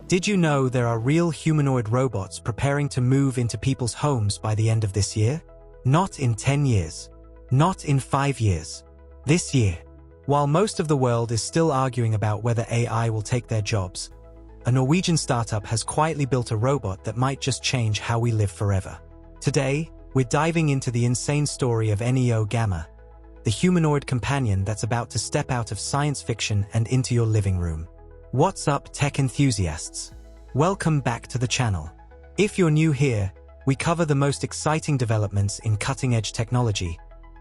Did you know there are real humanoid robots preparing to move into people's homes by the end of this year? Not in 10 years. Not in 5 years. This year. While most of the world is still arguing about whether AI will take their jobs, a Norwegian startup has quietly built a robot that might just change how we live forever. Today, we're diving into the insane story of Neo Gamma, the humanoid companion that's about to step out of science fiction and into your living room. What's up, tech enthusiasts? Welcome back to the channel. If you're new here, we cover the most exciting developments in cutting-edge technology,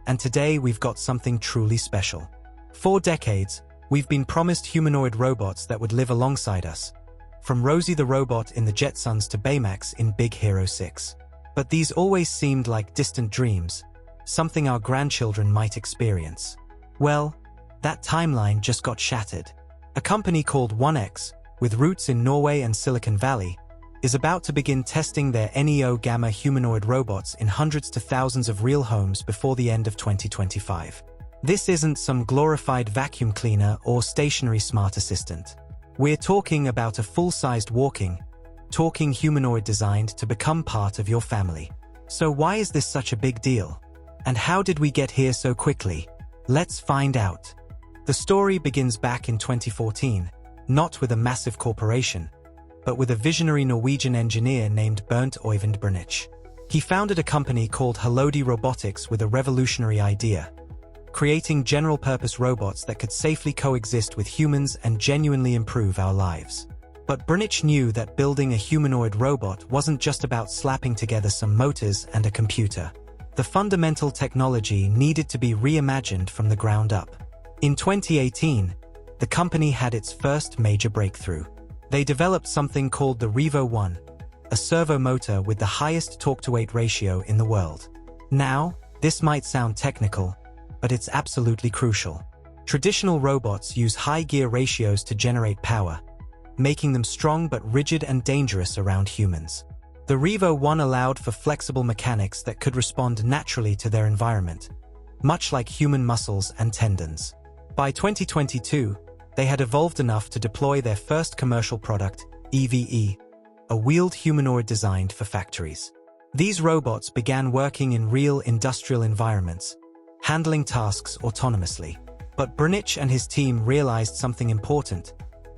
and today we've got something truly special. For decades, we've been promised humanoid robots that would live alongside us, from Rosie the robot in the Jetsons to Baymax in Big Hero 6. But these always seemed like distant dreams, something our grandchildren might experience. Well, that timeline just got shattered. A company called 1X, with roots in Norway and Silicon Valley, is about to begin testing their Neo Gamma humanoid robots in hundreds to thousands of real homes before the end of 2025. This isn't some glorified vacuum cleaner or stationary smart assistant. We're talking about a full-sized talking humanoid designed to become part of your family. So why is this such a big deal? And how did we get here so quickly? Let's find out. The story begins back in 2014, not with a massive corporation, but with a visionary Norwegian engineer named Bernt Børnich. He founded a company called Halodi Robotics with a revolutionary idea: creating general-purpose robots that could safely coexist with humans and genuinely improve our lives. But Børnich knew that building a humanoid robot wasn't just about slapping together some motors and a computer. The fundamental technology needed to be reimagined from the ground up. In 2018, the company had its first major breakthrough. They developed something called the Revo 1, a servo motor with the highest torque-to-weight ratio in the world. Now, this might sound technical, but it's absolutely crucial. Traditional robots use high gear ratios to generate power, making them strong but rigid and dangerous around humans. The Revo 1 allowed for flexible mechanics that could respond naturally to their environment, much like human muscles and tendons. By 2022, they had evolved enough to deploy their first commercial product, EVE, a wheeled humanoid designed for factories. These robots began working in real industrial environments, handling tasks autonomously. But Børnich and his team realized something important: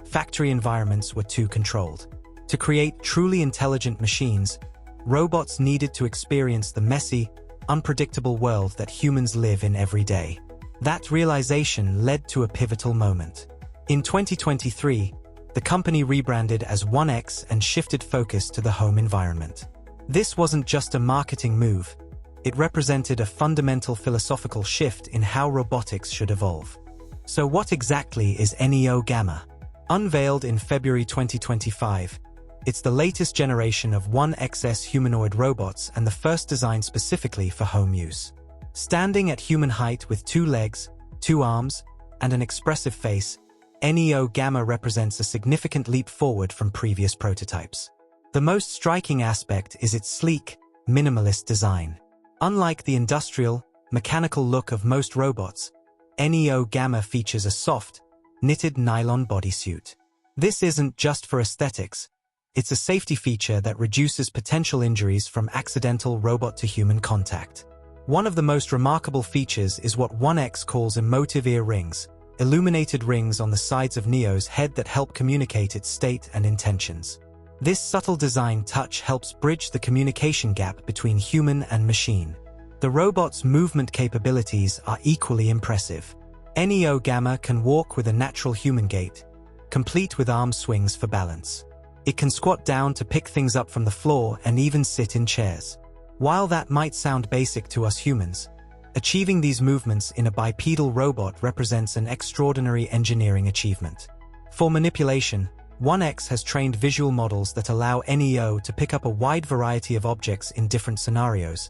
factory environments were too controlled. To create truly intelligent machines, robots needed to experience the messy, unpredictable world that humans live in every day. That realization led to a pivotal moment. In 2023, the company rebranded as 1X and shifted focus to the home environment. This wasn't just a marketing move. It represented a fundamental philosophical shift in how robotics should evolve. So what exactly is Neo Gamma? Unveiled in February 2025, it's the latest generation of 1XS humanoid robots and the first designed specifically for home use. Standing at human height with 2 legs, 2 arms, and an expressive face, Neo Gamma represents a significant leap forward from previous prototypes. The most striking aspect is its sleek, minimalist design. Unlike the industrial, mechanical look of most robots, Neo Gamma features a soft, knitted nylon bodysuit. This isn't just for aesthetics, it's a safety feature that reduces potential injuries from accidental robot-to-human contact. One of the most remarkable features is what 1X calls emotive ear rings, illuminated rings on the sides of Neo's head that help communicate its state and intentions. This subtle design touch helps bridge the communication gap between human and machine. The robot's movement capabilities are equally impressive. Neo Gamma can walk with a natural human gait, complete with arm swings for balance. It can squat down to pick things up from the floor and even sit in chairs. While that might sound basic to us humans, achieving these movements in a bipedal robot represents an extraordinary engineering achievement. For manipulation, 1X has trained visual models that allow Neo to pick up a wide variety of objects in different scenarios,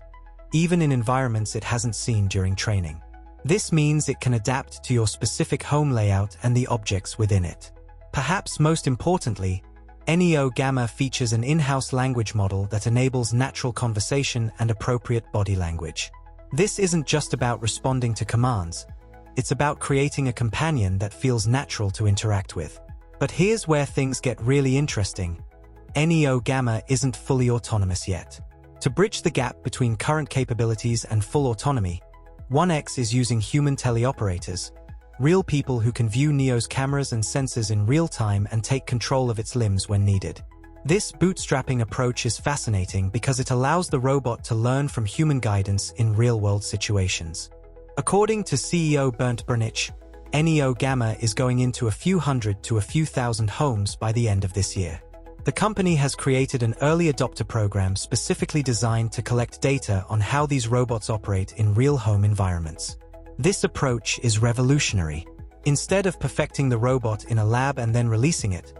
even in environments it hasn't seen during training. This means it can adapt to your specific home layout and the objects within it. Perhaps most importantly, Neo Gamma features an in-house language model that enables natural conversation and appropriate body language. This isn't just about responding to commands, it's about creating a companion that feels natural to interact with. But here's where things get really interesting. NEO Gamma isn't fully autonomous yet. To bridge the gap between current capabilities and full autonomy, 1X is using human teleoperators, real people who can view NEO's cameras and sensors in real time and take control of its limbs when needed. This bootstrapping approach is fascinating because it allows the robot to learn from human guidance in real-world situations. According to CEO Bernt Børnich, NEO Gamma is going into a few hundred to a few thousand homes by the end of this year. The company has created an early adopter program specifically designed to collect data on how these robots operate in real home environments. This approach is revolutionary. Instead of perfecting the robot in a lab and then releasing it,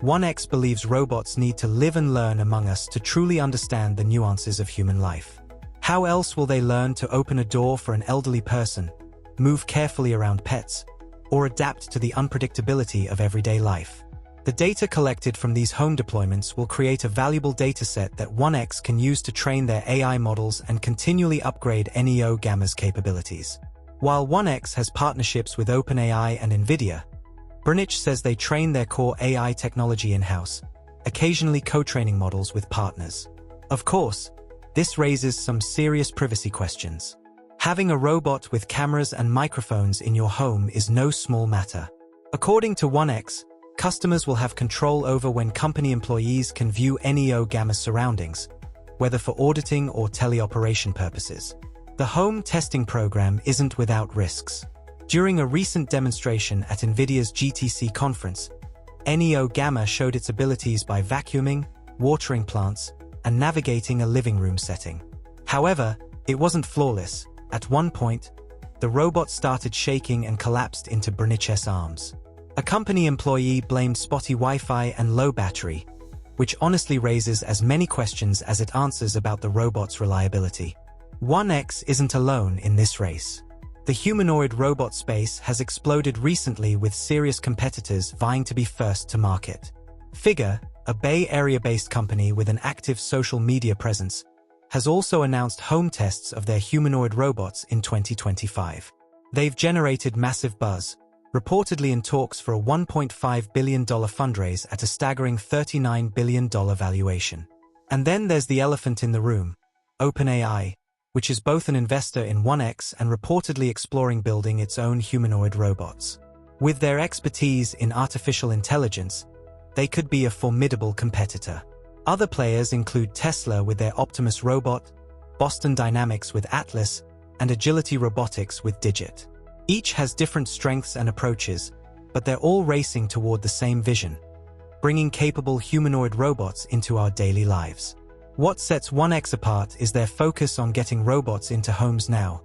1X believes robots need to live and learn among us to truly understand the nuances of human life. How else will they learn to open a door for an elderly person, move carefully around pets, or adapt to the unpredictability of everyday life? The data collected from these home deployments will create a valuable dataset that 1X can use to train their AI models and continually upgrade NEO Gamma's capabilities. While 1X has partnerships with OpenAI and NVIDIA, Børnich says they train their core AI technology in-house, occasionally co-training models with partners. Of course, this raises some serious privacy questions. Having a robot with cameras and microphones in your home is no small matter. According to 1X, customers will have control over when company employees can view NEO Gamma's surroundings, whether for auditing or teleoperation purposes. The home testing program isn't without risks. During a recent demonstration at NVIDIA's GTC conference, NEO Gamma showed its abilities by vacuuming, watering plants, and navigating a living room setting. However, it wasn't flawless. At one point, the robot started shaking and collapsed into Børnich's arms. A company employee blamed spotty Wi-Fi and low battery, which honestly raises as many questions as it answers about the robot's reliability. 1X isn't alone in this race. The humanoid robot space has exploded recently with serious competitors vying to be first to market. Figure, a Bay Area-based company with an active social media presence, has also announced home tests of their humanoid robots in 2025. They've generated massive buzz, reportedly in talks for a $1.5 billion fundraise at a staggering $39 billion valuation. And then there's the elephant in the room, OpenAI, which is both an investor in 1X and reportedly exploring building its own humanoid robots. With their expertise in artificial intelligence, they could be a formidable competitor. Other players include Tesla with their Optimus robot, Boston Dynamics with Atlas, and Agility Robotics with Digit. Each has different strengths and approaches, but they're all racing toward the same vision, bringing capable humanoid robots into our daily lives. What sets 1X apart is their focus on getting robots into homes now,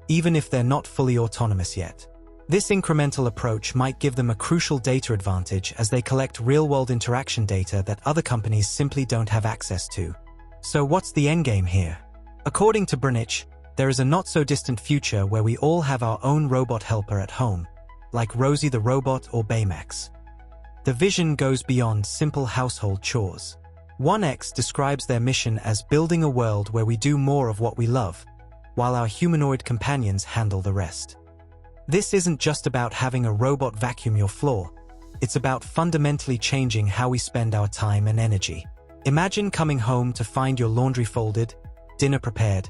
even if they're not fully autonomous yet. This incremental approach might give them a crucial data advantage as they collect real-world interaction data that other companies simply don't have access to. So what's the endgame here? According to Børnich, there is a not-so-distant future where we all have our own robot helper at home, like Rosie the robot or Baymax. The vision goes beyond simple household chores. 1X describes their mission as building a world where we do more of what we love, while our humanoid companions handle the rest. This isn't just about having a robot vacuum your floor, it's about fundamentally changing how we spend our time and energy. Imagine coming home to find your laundry folded, dinner prepared,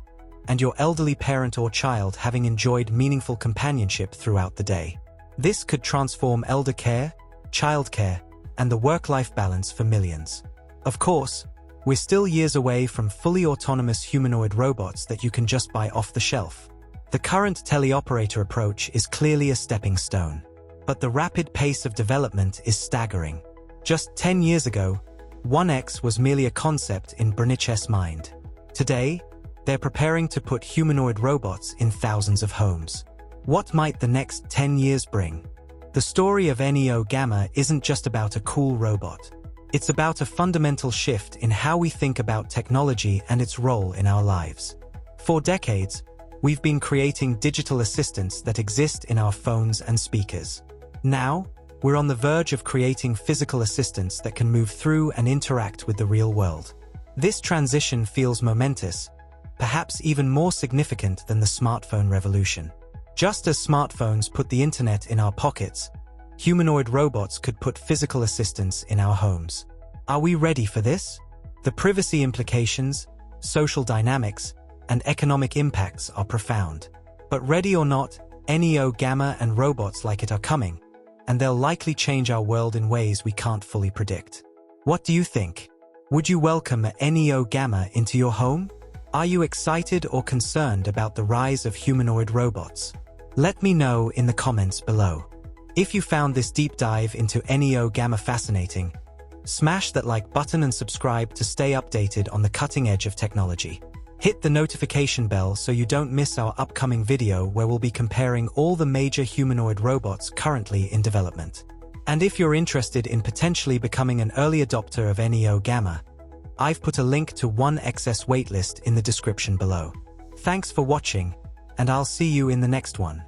and your elderly parent or child having enjoyed meaningful companionship throughout the day. This could transform elder care, childcare, and the work-life balance for millions. Of course, we're still years away from fully autonomous humanoid robots that you can just buy off the shelf. The current teleoperator approach is clearly a stepping stone, but the rapid pace of development is staggering. Just 10 years ago, 1X was merely a concept in Børnich's mind. Today, they're preparing to put humanoid robots in thousands of homes. What might the next 10 years bring? The story of NEO Gamma isn't just about a cool robot. It's about a fundamental shift in how we think about technology and its role in our lives. For decades, we've been creating digital assistants that exist in our phones and speakers. Now, we're on the verge of creating physical assistants that can move through and interact with the real world. This transition feels momentous, perhaps even more significant than the smartphone revolution. Just as smartphones put the internet in our pockets, Humanoid robots could put physical assistance in our homes. Are we ready for this? The privacy implications, social dynamics, and economic impacts are profound. But ready or not, NEO Gamma and robots like it are coming, and they'll likely change our world in ways we can't fully predict. What do you think? Would you welcome a NEO Gamma into your home? Are you excited or concerned about the rise of humanoid robots? Let me know in the comments below. If you found this deep dive into NEO Gamma fascinating, smash that like button and subscribe to stay updated on the cutting edge of technology. Hit the notification bell so you don't miss our upcoming video where we'll be comparing all the major humanoid robots currently in development. And if you're interested in potentially becoming an early adopter of NEO Gamma, I've put a link to one excess waitlist in the description below. Thanks for watching, and I'll see you in the next one.